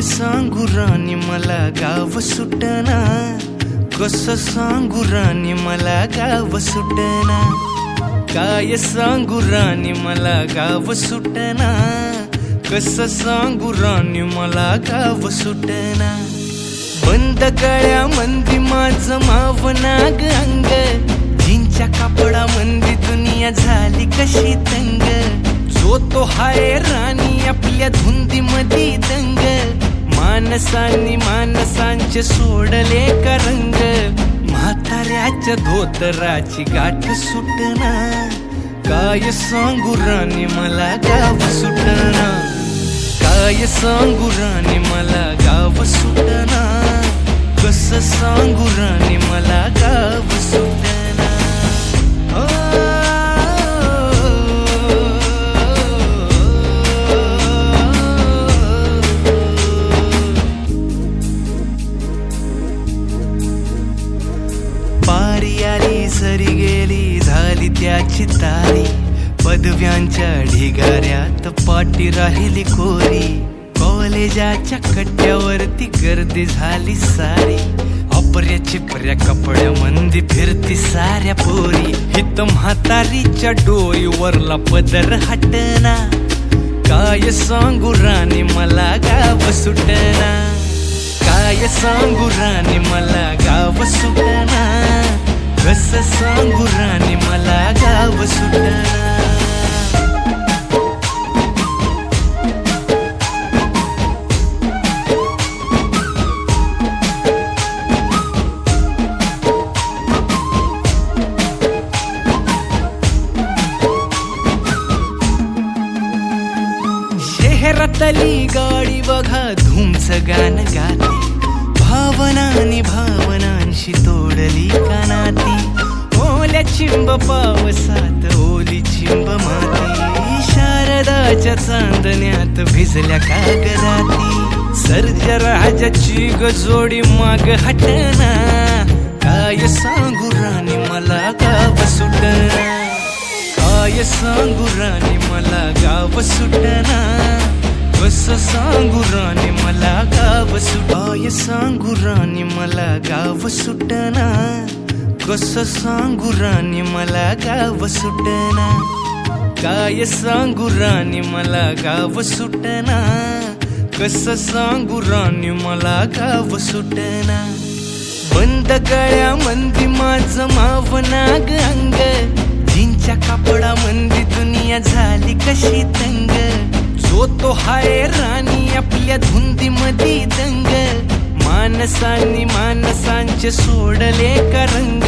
सांगू राणी मला गाव सुटना, कसं सांगू राणी मला गाव सुटना, काय सांगू राणी मला गाव सुटना, कसं सांगू राणी मला गाव सुटना। बंद गळ्या मंदी माझं मावनाग अंग, जीनच्या कापडा मंदी दुनिया झाली कशी तंग, जो तो हाय राणी आपल्या धुंदी मधी दंग, मानसांनी मानसांचे सोडले का रंग, म्हाताऱ्याच्या धोतराची गाठ सुटना, काय सांगू राणी मला गाव सुटना, काय सांगू राणी मला गाव सुटना, कसं सांगू राणी मला गाव सुटना। पारी आली सरी गेली झाली त्याची तारी, पदव्यांच्या ढिगाऱ्यात पाठी राहिली कोरी, कॉलेजाच्या कट्ट्यावरती गर्दी झाली सारी, अपऱ्या चिपऱ्या कपड्या मंदी फिरती साऱ्या पोरी, हित म्हातारीच्या डोईवरला पदर हटना, काय सांगू राणी मला गाव सुटना, काय सांगू राणी मला गाव सुटना, कसं सांगू राणी मला गाव सुटना। शहरातली गाडी बघा धूमचं गाणं गाते, भावनांनी भावनांशी तोडली कानाती, ओल्या चिंब पावसात ओली चिंब माती, शारदाच्या चांदण्यात भिजल्या कागदाती, सर्जा राजाची गजोडी माग हटना, काय सांगू राणी मला गाव सुटना, काय सांगू राणी मला गाव सुटना, कसं सांगू राणी मला गाव सुटना, काय सांगू राणी मला गाव सुटना, कसं सांगू राणी मला गाव सुटना, काय सांगू राणी मला गाव सुटना, कसं सांगू राणी मला गाव सुटना। बंद गळ्या मंदी माझं मावनाग अंग, जीनच्या कापडा मंदी दुनिया झाली कशी तंग, जो तो हाय राणी आपल्या धुंदी मधी दंग, मानसांनी मानसांचे सोडले का रंग,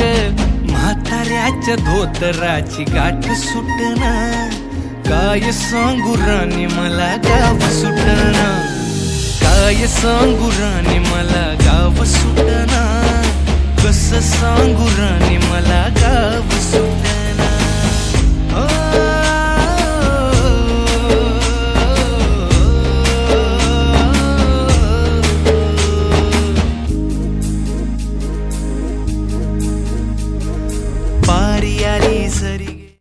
म्हाताऱ्याच्या धोतराची गाठ सुटना, काय सांगू राणी मला गाव सुटना, काय सांगू राणी मला गाव सुटना, कसं सांगू